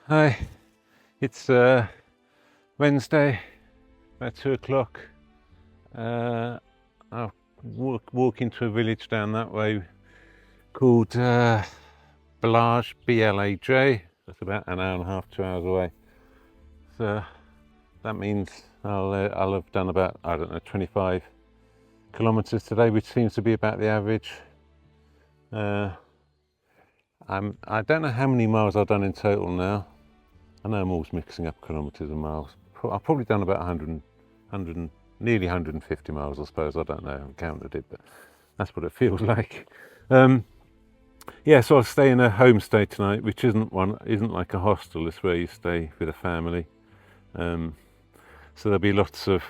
Hi, it's Wednesday, about 2 o'clock. I'll walk into a village down that way called Blaj, B-L-A-J. That's about an hour and a half, 2 hours away. So that means I'll have done about, I don't know, 25 kilometers today, which seems to be about the average. I don't know how many miles I've done in total now. I know I'm always mixing up kilometers and miles. I've probably done about 100, nearly 150 miles, I suppose. I don't know, I haven't counted it, but that's what it feels like. Yeah, so I'll stay in a homestay tonight, which isn't like a hostel. It's where you stay with a family. So there'll be lots of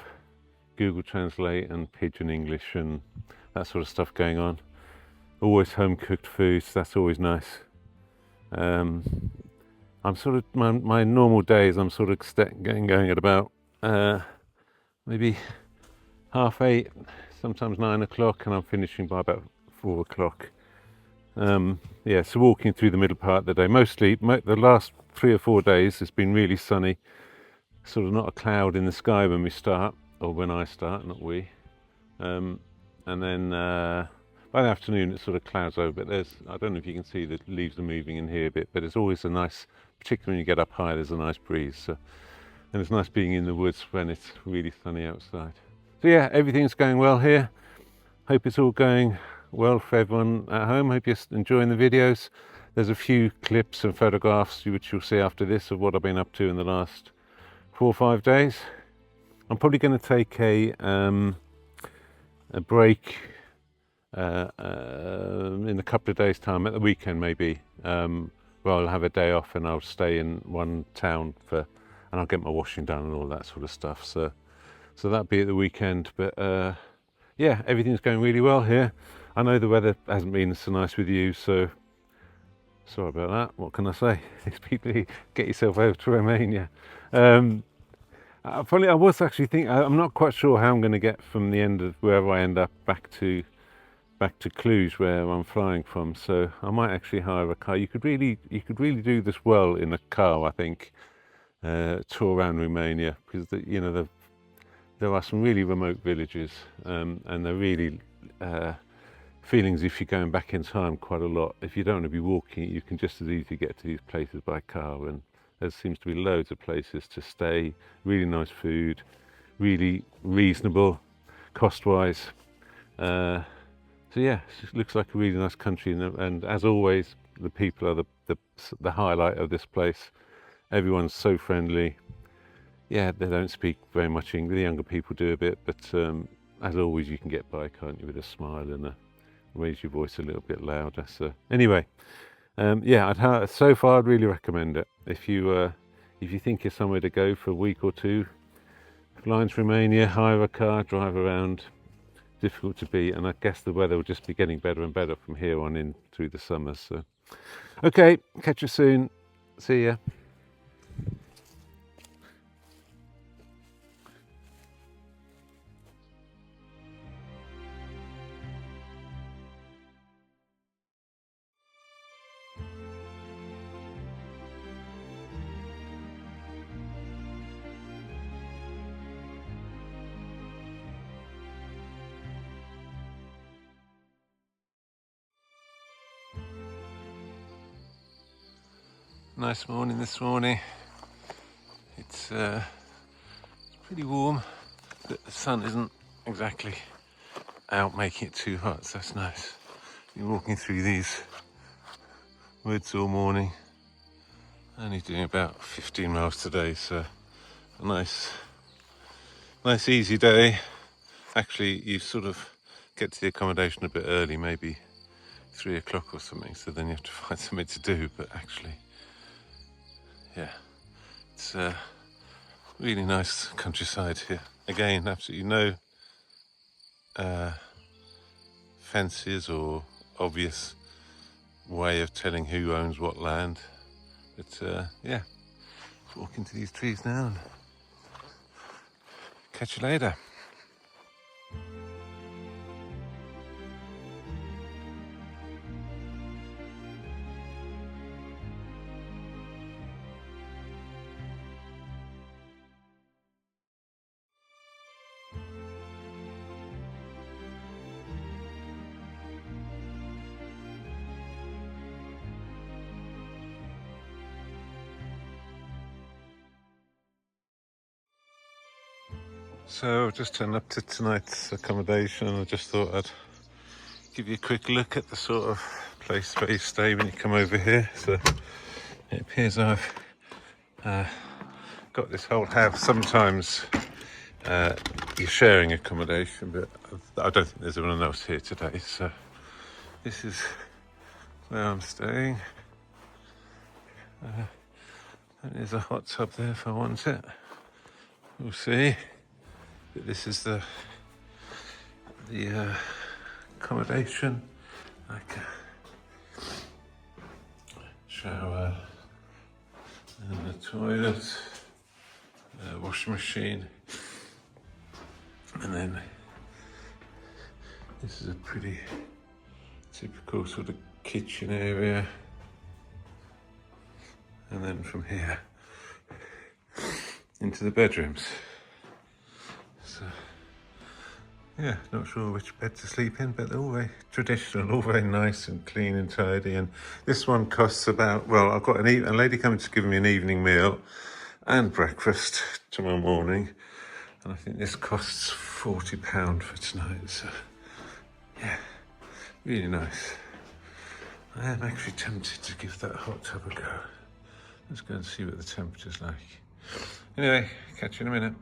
Google Translate and Pidgin English and that sort of stuff going on. Always home cooked food, so that's always nice. I'm sort of my normal days. I'm sort of getting going at about maybe 8:30, sometimes 9 o'clock, and I'm finishing by about 4 o'clock. Yeah, so walking through the middle part of the day. Mostly, the last 3 or 4 days, it's been really sunny. Sort of not a cloud in the sky when we start, or when I start, not we. And then by the afternoon, it sort of clouds over. But I don't know if you can see the leaves are moving in here a bit, but it's always a nice, particularly when you get up high, there's a nice breeze. So, and it's nice being in the woods when it's really sunny outside. So yeah, everything's going well here. Hope it's all going well for everyone at home. Hope you're enjoying the videos. There's a few clips and photographs which you'll see after this of what I've been up to in the last 4 or 5 days. I'm probably going to take a break in a couple of days' time, at the weekend maybe, where I'll have a day off and I'll stay in one town and I'll get my washing done and all that sort of stuff. So that'll be at the weekend. But yeah, everything's going really well here. I know the weather hasn't been so nice with you, so sorry about that. What can I say? These people, get yourself over to Romania. Funny, I was actually thinking, I'm not quite sure how I'm going to get from the end of wherever I end up back to Cluj, where I'm flying from. So I might actually hire a car. You could really do this well in a car, I think. Tour around Romania, because there are some really remote villages, and they're really feelings if you're going back in time quite a lot. If you don't want to be walking, you can just as easily get to these places by car, and there seems to be loads of places to stay, really nice food, really reasonable cost-wise. So yeah, it looks like a really nice country, and as always, the people are the highlight of this place. Everyone's so friendly. Yeah, they don't speak very much English. The younger people do a bit, but as always, you can get by, can't you, with a smile and raise your voice a little bit louder. So anyway, yeah, so far I'd really recommend it. If you think you're somewhere to go for a week or two, fly into Romania, hire a car, drive around. Difficult to beat, and I guess the weather will just be getting better and better from here on in through the summer. So, okay, catch you soon. See ya. Nice morning this morning. It's pretty warm, but the sun isn't exactly out making it too hot, so that's nice. Been walking through these woods all morning, only doing about 15 miles today, so a nice easy day. Actually, you sort of get to the accommodation a bit early, maybe 3 o'clock or something, so then you have to find something to do. But actually, yeah, it's really nice countryside here. Again, absolutely no fences or obvious way of telling who owns what land. But yeah, let's walk into these trees now and catch you later. So I've just turned up to tonight's accommodation, and I just thought I'd give you a quick look at the sort of place where you stay when you come over here. So it appears I've got this whole house. Sometimes you're sharing accommodation, but I don't think there's anyone else here today. So this is where I'm staying. And there's a hot tub there if I want it. We'll see. But this is the accommodation, like a shower and a toilet, a washing machine, and then this is a pretty typical sort of kitchen area, and then from here into the bedrooms. So yeah, not sure which bed to sleep in, but they're all very traditional, all very nice and clean and tidy. And this one costs about, well, I've got a lady coming to give me an evening meal and breakfast tomorrow morning, and I think this costs £40 for tonight. So yeah, really nice. I am actually tempted to give that hot tub a go. Let's go and see what the temperature's like. Anyway, catch you in a minute.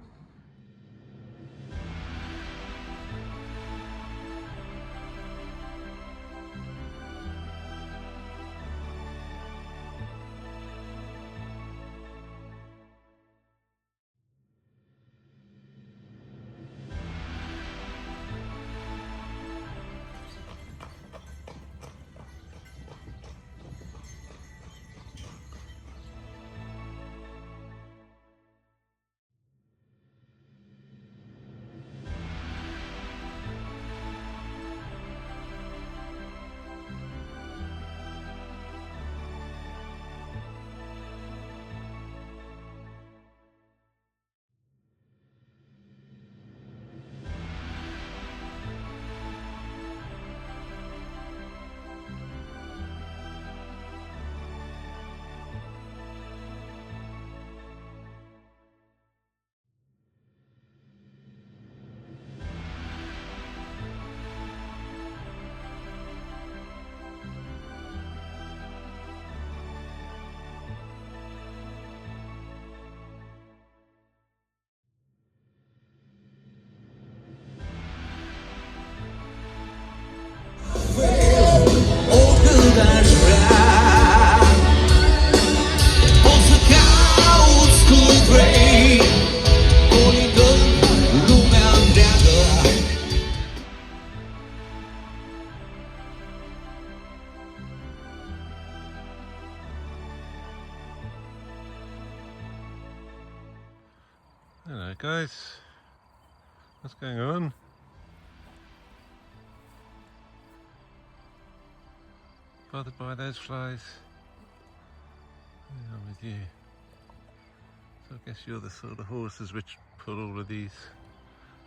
Hello guys, what's going on? Bothered by those flies? I'm with you. So I guess you're the sort of horses which pull all of these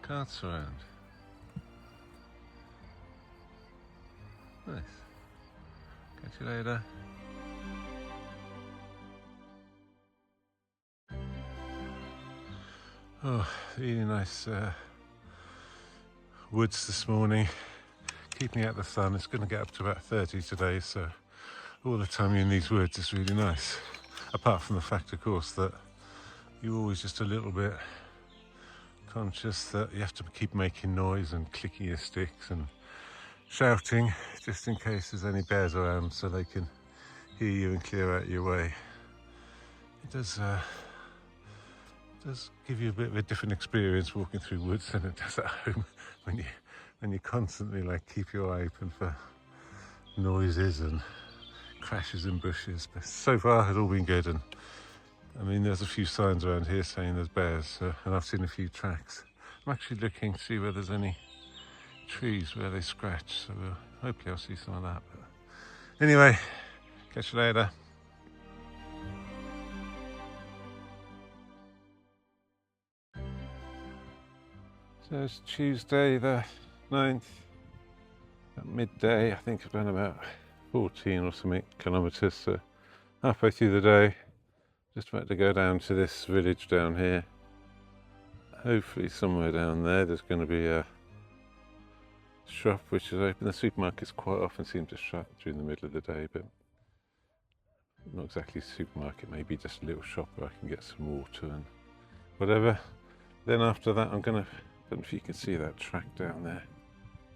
carts around. Nice. Catch you later. Oh, really nice woods this morning. Keeping out the sun. It's going to get up to about 30 today, so all the time you're in these woods is really nice. Apart from the fact, of course, that you're always just a little bit conscious that you have to keep making noise and clicking your sticks and shouting just in case there's any bears around so they can hear you and clear out your way. It does give you a bit of a different experience walking through woods than it does at home when you constantly like keep your eye open for noises and crashes in bushes. But so far it's all been good, and I mean there's a few signs around here saying there's bears, and I've seen a few tracks. I'm actually looking to see whether there's any trees where they scratch, so hopefully I'll see some of that. But anyway, catch you later. So it's Tuesday the 9th at midday. I think I've done about 14 or something kilometres, so halfway through the day. Just about to go down to this village down here, hopefully somewhere down there's going to be a shop which is open. The supermarkets quite often seem to shut during the middle of the day, but not exactly a supermarket, maybe just a little shop where I can get some water and whatever. Then after that I'm going to, I don't know if you can see that track down there.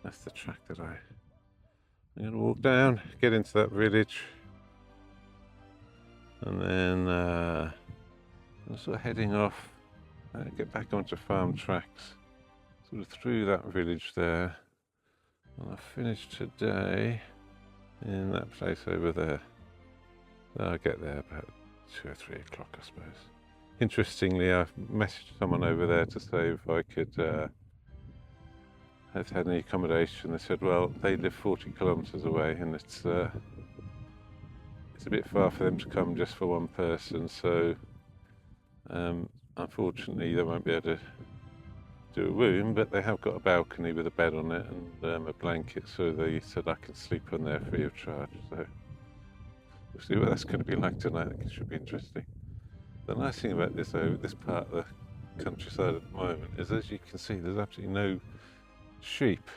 That's the track that I'm going to walk down, get into that village, and then I'm sort of heading off, get back onto farm tracks, sort of through that village there. And I'll finish today in that place over there. I'll get there about 2 or 3 o'clock, I suppose. Interestingly, I've messaged someone over there to say if I could have had any accommodation. They said, well, they live 40 kilometres away and it's a bit far for them to come just for one person, so unfortunately they won't be able to do a room, but they have got a balcony with a bed on it and a blanket, so they said I can sleep on there free of charge. So we'll see what that's going to be like tonight. I think it should be interesting. The nice thing about this part of the countryside at the moment is, as you can see, there's absolutely no sheep,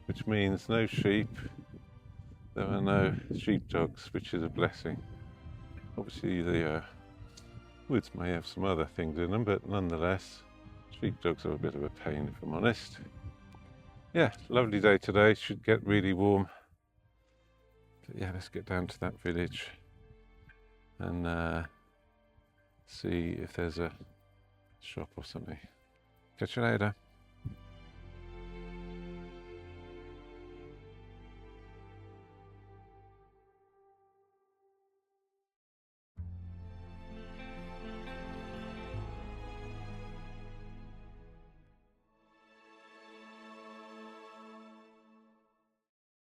which means no sheep. There are no sheepdogs, which is a blessing. Obviously the woods may have some other things in them, but nonetheless, sheepdogs are a bit of a pain, if I'm honest. Yeah, lovely day today. Should get really warm. But yeah, let's get down to that village and see if there's a shop or something. Catch you later.